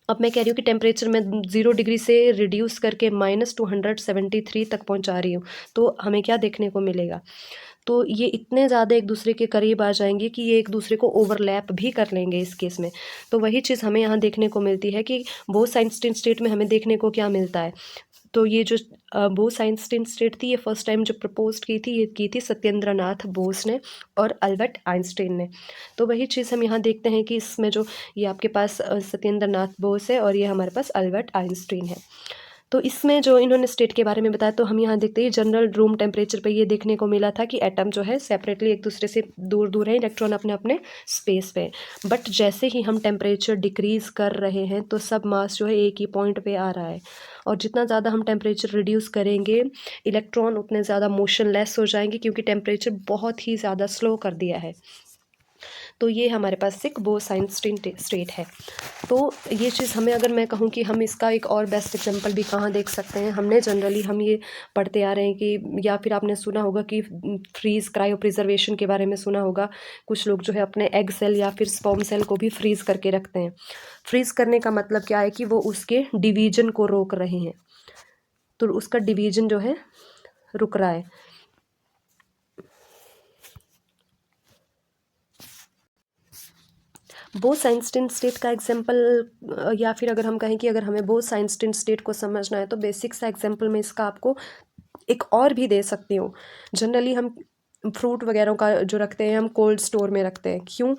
अब मैं कह रही हूँ कि टेम्परेचर मैं 0 डिग्री से रिड्यूस करके -273 तक पहुँचा रही हूँ, तो हमें क्या देखने को मिलेगा? तो ये इतने ज़्यादा एक दूसरे के करीब आ जाएंगे कि ये एक दूसरे को ओवरलैप भी कर लेंगे इस केस में। तो वही चीज़ हमें यहाँ देखने को मिलती है कि बोथ-साइंस्टीन स्टेट में हमें देखने को क्या मिलता है। तो ये जो बोथ-साइंस्टीन स्टेट थी, ये फर्स्ट टाइम जो प्रपोज़ की थी, ये की थी सत्येंद्रनाथ बोस ने और अल्बर्ट आइंस्टीन ने। तो वही चीज़ हम यहाँ देखते हैं कि इसमें जो ये आपके पास सत्येंद्रनाथ बोस है और ये हमारे पास अल्बर्ट आइंस्टीन है। तो इसमें जो इन्होंने स्टेट के बारे में बताया, तो हम यहाँ देखते हैं जनरल रूम टेम्परेचर पे ये देखने को मिला था कि एटम जो है सेपरेटली एक दूसरे से दूर दूर है, इलेक्ट्रॉन अपने अपने स्पेस पे। बट जैसे ही हम टेम्परेचर डिक्रीज़ कर रहे हैं, तो सब मास जो है एक ही पॉइंट पे आ रहा है, और जितना ज़्यादा हम टेम्परेचर रिड्यूस करेंगे, इलेक्ट्रॉन उतने ज़्यादा मोशनलेस हो जाएंगे, क्योंकि टेम्परेचर बहुत ही ज़्यादा स्लो कर दिया है। तो ये हमारे पास एक बोथ-साइंस्टीन स्टेट है। तो ये चीज़ हमें, अगर मैं कहूँ कि हम इसका एक और बेस्ट एग्जांपल भी कहाँ देख सकते हैं, हमने जनरली हम ये पढ़ते आ रहे हैं कि, या फिर आपने सुना होगा कि फ्रीज़ क्रायो प्रिजर्वेशन के बारे में सुना होगा। कुछ लोग जो है अपने एग सेल या फिर स्पर्म सेल को भी फ्रीज़ करके रखते हैं। फ्रीज़ करने का मतलब क्या है कि वो उसके डिवीजन को रोक रहे हैं, तो उसका डिवीजन जो है रुक रहा है। बोथ-साइंस्टीन स्टेट का एग्जांपल, या फिर अगर हम कहें कि अगर हमें बोथ-साइंस्टीन स्टेट को समझना है, तो बेसिक सा एग्जांपल मैं इसका आपको एक और भी दे सकती हूँ। जनरली हम फ्रूट वगैरह का जो रखते हैं, हम कोल्ड स्टोर में रखते हैं। क्यों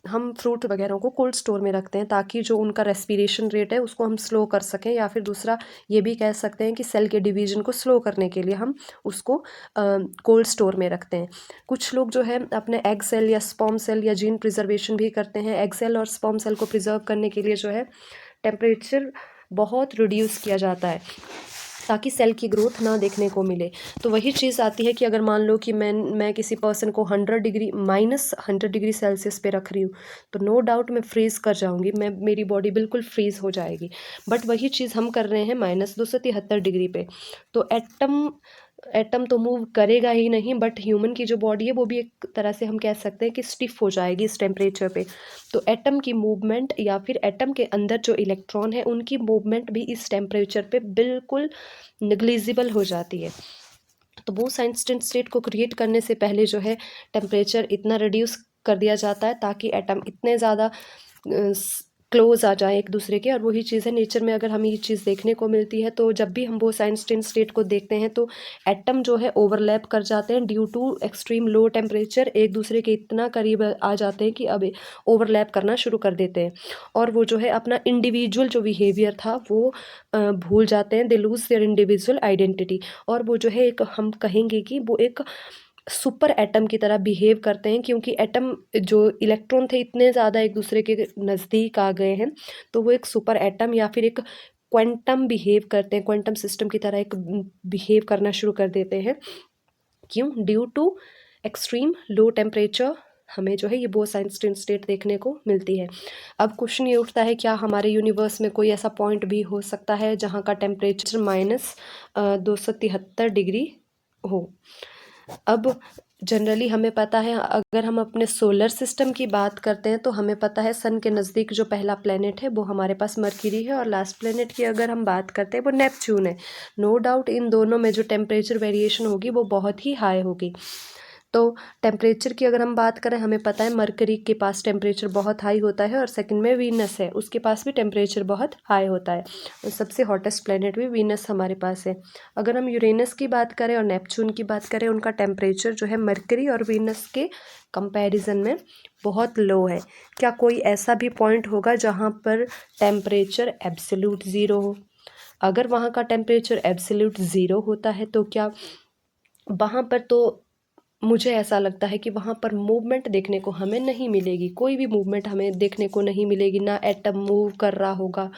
हम फ्रूट वगैरह को कोल्ड स्टोर में रखते हैं? ताकि जो उनका रेस्पिरेशन रेट है उसको हम स्लो कर सकें, या फिर दूसरा ये भी कह सकते हैं कि सेल के डिवीजन को स्लो करने के लिए हम उसको कोल्ड स्टोर में रखते हैं। कुछ लोग जो है अपने एग सेल या स्पर्म सेल या जीन प्रिजर्वेशन भी करते हैं। एग सेल और स्पर्म सेल को प्रिजर्व करने के लिए जो है टेम्परेचर बहुत रिड्यूस किया जाता है, ताकि सेल की ग्रोथ ना देखने को मिले। तो वही चीज़ आती है कि अगर मान लो कि मैं किसी पर्सन को 100 डिग्री सेल्सियस पे रख रही हूँ, तो नो डाउट मैं फ्रीज़ कर जाऊँगी, मेरी बॉडी बिल्कुल फ्रीज़ हो जाएगी। बट वही चीज़ हम कर रहे हैं -273 डिग्री पे, तो एटम तो मूव करेगा ही नहीं, बट ह्यूमन की जो बॉडी है वो भी एक तरह से हम कह सकते हैं कि स्टिफ हो जाएगी इस टेम्परेचर पे। तो एटम की मूवमेंट, या फिर एटम के अंदर जो इलेक्ट्रॉन है उनकी मूवमेंट भी इस टेम्परेचर पे बिल्कुल निग्लिजिबल हो जाती है। तो बोथ-साइंस्टीन स्टेट को क्रिएट करने से पहले जो है टेम्परेचर इतना रिड्यूस कर दिया जाता है, ताकि एटम इतने ज़्यादा क्लोज आ जाए एक दूसरे के। और वही चीज़ है, नेचर में अगर हमें ये चीज़ देखने को मिलती है, तो जब भी हम बोथ-साइंस्टीन स्टेट को देखते हैं, तो एटम जो है ओवरलैप कर जाते हैं due to extreme low temperature, एक दूसरे के इतना करीब आ जाते हैं कि अब ओवरलैप करना शुरू कर देते हैं, और वो जो है अपना इंडिविजुअल जो बिहेवियर था वो भूल जाते हैं। They lose their individual identity, और वो जो है एक, हम कहेंगे कि वो एक सुपर एटम की तरह बिहेव करते हैं, क्योंकि एटम जो इलेक्ट्रॉन थे इतने ज़्यादा एक दूसरे के नज़दीक आ गए हैं, तो वो एक सुपर एटम या फिर एक क्वांटम बिहेव करते हैं, क्वांटम सिस्टम की तरह एक बिहेव करना शुरू कर देते हैं। क्यों? Due to extreme low temperature हमें जो है ये बोथ-साइंस्टीन स्टेट देखने को मिलती है। अब क्वेश्चन ये उठता है, क्या हमारे यूनिवर्स में कोई ऐसा पॉइंट भी हो सकता है जहाँ का टेम्परेचर -273 डिग्री हो? अब जनरली हमें पता है, अगर हम अपने सोलर सिस्टम की बात करते हैं, तो हमें पता है सन के नज़दीक जो पहला प्लेनेट है वो हमारे पास मरकरी है, और लास्ट प्लेनेट की अगर हम बात करते हैं वो नेपच्यून है। नो डाउट इन दोनों में जो टेम्परेचर वेरिएशन होगी वो बहुत ही हाई होगी। तो टेम्परेचर की अगर हम बात करें, हमें पता है मरकरी के पास टेम्परेचर बहुत हाई होता है, और सेकंड में वीनस है, उसके पास भी टेम्परेचर बहुत हाई होता है, और सबसे हॉटेस्ट प्लेनेट भी वीनस हमारे पास है। अगर हम यूरेनस की बात करें और नेपच्यून की बात करें, उनका टेम्परेचर जो है मरकरी और वीनस के कंपैरिजन में बहुत लो है। क्या कोई ऐसा भी पॉइंट होगा जहाँ पर टेम्परेचर एब्सोल्यूट ज़ीरो हो? अगर वहाँ का टेम्परेचर एब्सोल्यूट ज़ीरो होता है तो क्या वहाँ पर, तो मुझे ऐसा लगता है कि वहाँ पर मूवमेंट देखने को हमें नहीं मिलेगी, कोई भी मूवमेंट हमें देखने को नहीं मिलेगी, ना एटम मूव कर रहा होगा,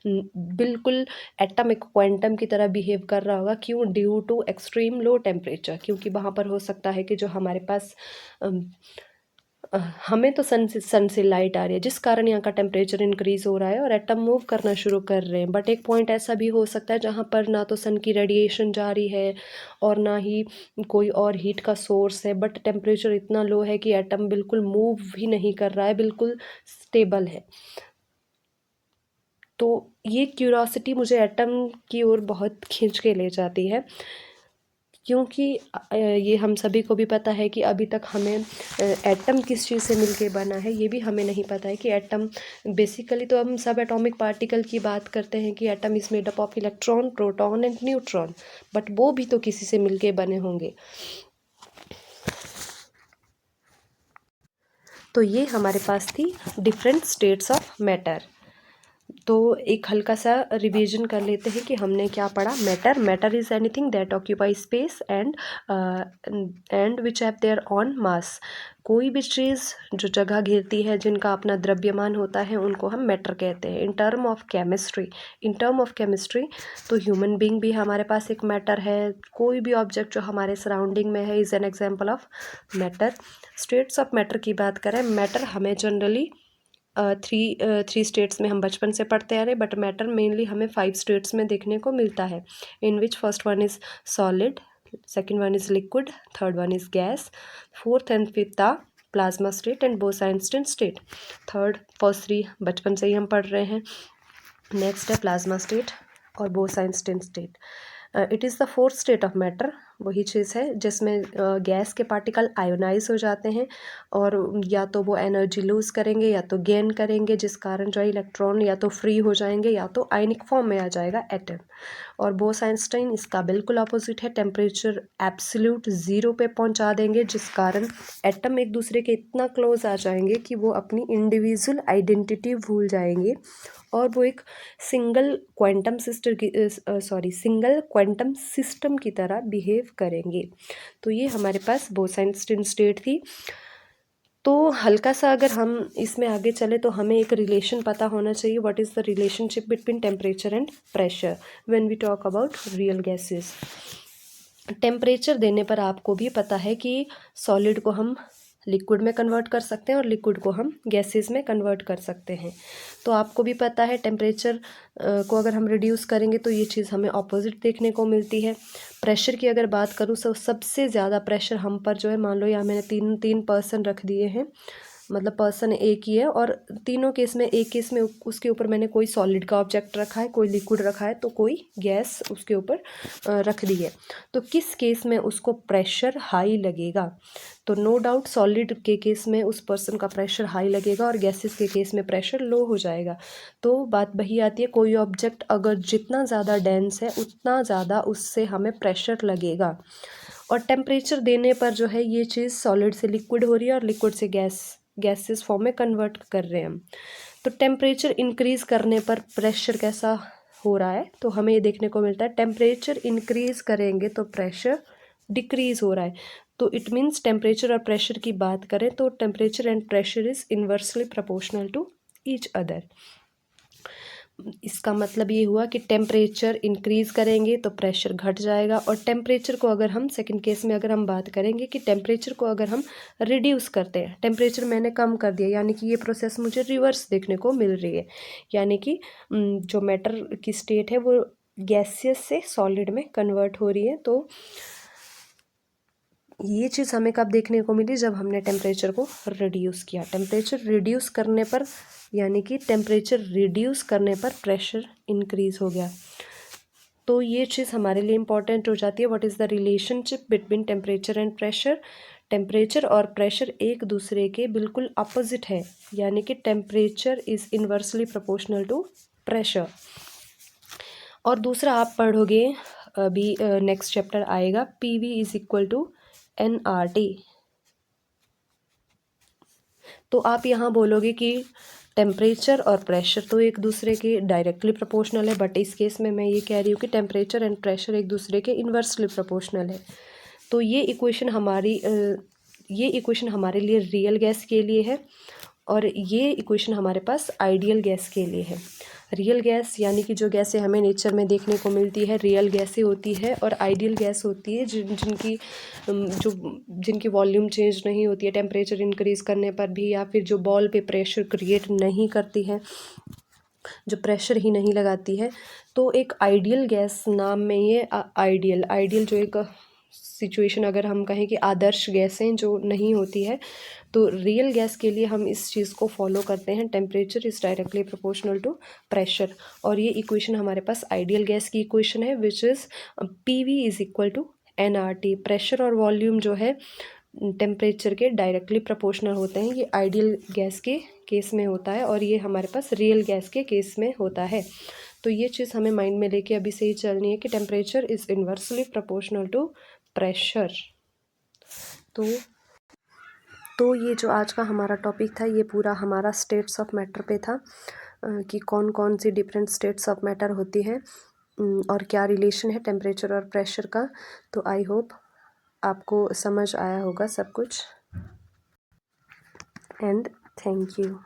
बिल्कुल एटम एक क्वांटम की तरह बिहेव कर रहा होगा। क्यों? Due to extreme low temperature, क्योंकि वहाँ पर हो सकता है कि जो हमारे पास हमें तो सन से लाइट आ रही है, जिस कारण यहाँ का टेम्परेचर इंक्रीज़ हो रहा है और एटम मूव करना शुरू कर रहे हैं। बट एक पॉइंट ऐसा भी हो सकता है जहाँ पर ना तो सन की रेडिएशन जा रही है और ना ही कोई और हीट का सोर्स है, बट टेम्परेचर इतना लो है कि एटम बिल्कुल मूव भी नहीं कर रहा है, बिल्कुल स्टेबल है। तो ये क्यूरोसिटी मुझे एटम की ओर बहुत खींच के ले जाती है, क्योंकि ये हम सभी को भी पता है कि अभी तक हमें एटम किस चीज़ से मिलके बना है ये भी हमें नहीं पता है। कि एटम बेसिकली, तो हम सब एटॉमिक पार्टिकल की बात करते हैं कि atom is made up of electron, proton and neutron, but वो भी तो किसी से मिलके बने होंगे। तो ये हमारे पास थी डिफरेंट स्टेट्स ऑफ मैटर। तो एक हल्का सा रिवीजन कर लेते हैं कि हमने क्या पढ़ा। Matter is anything that occupy space and which have their on मास। कोई भी चीज़ जो जगह घेरती है, जिनका अपना द्रव्यमान होता है, उनको हम मैटर कहते हैं। इन टर्म ऑफ केमिस्ट्री तो ह्यूमन बीइंग भी हमारे पास एक मैटर है। कोई भी ऑब्जेक्ट जो हमारे सराउंडिंग में है is an example of matter. States of matter की बात करें, मैटर हमें जनरली थ्री स्टेट्स में हम बचपन से पढ़ते आ रहे, बट मैटर मेनली हमें 5 स्टेट्स में देखने को मिलता है, in which first one is solid, second one is liquid, third one is gas, fourth and fifth are plasma state and Bose Einstein state. First 3 बचपन से ही हम पढ़ रहे हैं। नेक्स्ट है प्लाज्मा स्टेट और Bose-Einstein state. It is the fourth state of matter. वही चीज़ है जिसमें गैस के पार्टिकल आयोनाइज हो जाते हैं, और या तो वो एनर्जी लूज़ करेंगे या तो गेन करेंगे, जिस कारण जो है इलेक्ट्रॉन या तो फ्री हो जाएंगे या तो आयनिक फॉर्म में आ जाएगा एटम। और बोस-आइंस्टाइन इसका बिल्कुल अपोजिट है, टेम्परेचर एब्सोल्यूट ज़ीरो पे पहुंचा देंगे, जिस कारण एटम एक दूसरे के इतना क्लोज आ जाएंगे कि वो अपनी इंडिविजुअल आइडेंटिटी भूल जाएंगे, और वो एक सिंगल क्वांटम सिस्टम की तरह बिहेव करेंगे। तो ये हमारे पास बोस-आइंस्टीन स्टेट थी। तो हल्का सा अगर हम इसमें आगे चले तो हमें एक रिलेशन पता होना चाहिए, what is the relationship between temperature and pressure when we talk about real gases. Temperature देने पर आपको भी पता है कि सॉलिड को हम लिक्विड में कन्वर्ट कर सकते हैं और लिक्विड को हम गैसेस में कन्वर्ट कर सकते हैं। तो आपको भी पता है टेम्परेचर को अगर हम रिड्यूस करेंगे तो ये चीज़ हमें ऑपोजिट देखने को मिलती है। प्रेशर की अगर बात करूँ तो सबसे ज़्यादा प्रेशर हम पर जो है, मान लो यहाँ मैंने तीन पर्सन रख दिए हैं, मतलब पर्सन एक ही है, और तीनों केस में, एक केस में उसके ऊपर मैंने कोई सॉलिड का ऑब्जेक्ट रखा है, कोई लिक्विड रखा है, तो कोई गैस उसके ऊपर रख दी है। तो किस केस में उसको प्रेशर हाई लगेगा? तो नो डाउट सॉलिड के केस में उस पर्सन का प्रेशर हाई लगेगा और गैसेस के केस में प्रेशर लो हो जाएगा। तो बात वही आती है, कोई ऑब्जेक्ट अगर जितना ज़्यादा डेंस है उतना ज़्यादा उससे हमें प्रेशर लगेगा। और टेम्परेचर देने पर जो है ये चीज़ सॉलिड से लिक्विड हो रही है और लिक्विड से गैसेस फॉर्म में कन्वर्ट कर रहे हैं हम। तो टेम्परेचर इंक्रीज़ करने पर प्रेशर कैसा हो रहा है, तो हमें ये देखने को मिलता है टेम्परेचर इंक्रीज़ करेंगे तो प्रेशर डिक्रीज़ हो रहा है। तो इट मीन्स टेम्परेचर और प्रेशर की बात करें तो temperature and pressure is inversely proportional to each other. इसका मतलब ये हुआ कि टेम्परेचर इंक्रीज़ करेंगे तो प्रेशर घट जाएगा, और टेम्परेचर को अगर हम सेकंड केस में अगर हम बात करेंगे कि टेम्परेचर को अगर हम रिड्यूस करते हैं, टेम्परेचर मैंने कम कर दिया, यानी कि ये प्रोसेस मुझे रिवर्स देखने को मिल रही है, यानी कि जो मैटर की स्टेट है वो गैसियस से सॉलिड में कन्वर्ट हो रही है। तो ये चीज़ हमें कब देखने को मिली? जब हमने टेम्परेचर को रिड्यूस किया। टेम्परेचर रिड्यूस करने पर, यानी कि टेम्परेचर रिड्यूस करने पर प्रेशर इंक्रीज़ हो गया। तो ये चीज़ हमारे लिए इम्पॉर्टेंट हो जाती है, what is the relationship between temperature and pressure. Temperature और प्रेशर एक दूसरे के बिल्कुल अपोजिट है, यानी कि temperature is inversely proportional to pressure. और दूसरा आप पढ़ोगे अभी नेक्स्ट चैप्टर आएगा, PV is equal to nRT। तो आप यहाँ बोलोगे कि टेम्परेचर और प्रेशर तो एक दूसरे के डायरेक्टली प्रोपोर्शनल है, बट इस केस में मैं ये कह रही हूँ कि टेम्परेचर एंड प्रेशर एक दूसरे के इन्वर्सली प्रोपोर्शनल है। तो ये इक्वेशन हमारे लिए रियल गैस के लिए है, और ये इक्वेशन हमारे पास आइडियल गैस के लिए है। रियल गैस यानी कि जो गैसें हमें नेचर में देखने को मिलती है, रियल गैसें होती है, और आइडियल गैस होती है जिनकी वॉल्यूम चेंज नहीं होती है टेम्परेचर इंक्रीज़ करने पर भी, या फिर जो बॉल पे प्रेशर क्रिएट नहीं करती है, जो प्रेशर ही नहीं लगाती है। तो एक आइडियल गैस नाम में ये आइडियल जो एक सिचुएशन, अगर हम कहें कि आदर्श गैसें जो नहीं होती है, तो रियल गैस के लिए हम इस चीज़ को फॉलो करते हैं, temperature is directly proportional to pressure. और ये इक्वेशन हमारे पास आइडियल गैस की इक्वेशन है, which is PV is equal to nRT। Pressure और वॉल्यूम जो है टेम्परेचर के डायरेक्टली प्रोपोर्शनल होते हैं, ये आइडियल गैस के केस में होता है, और ये हमारे पास रियल गैस के केस में होता है। तो ये चीज़ हमें माइंड में लेके अभी से ही चलनी है कि temperature is inversely proportional to pressure. तो ये जो आज का हमारा टॉपिक था, ये पूरा हमारा स्टेट्स ऑफ मैटर पे था, कि कौन कौन सी डिफरेंट स्टेट्स ऑफ मैटर होती है, और क्या रिलेशन है टेम्परेचर और प्रेशर का। तो आई होप आपको समझ आया होगा सब कुछ, एंड थैंक यू।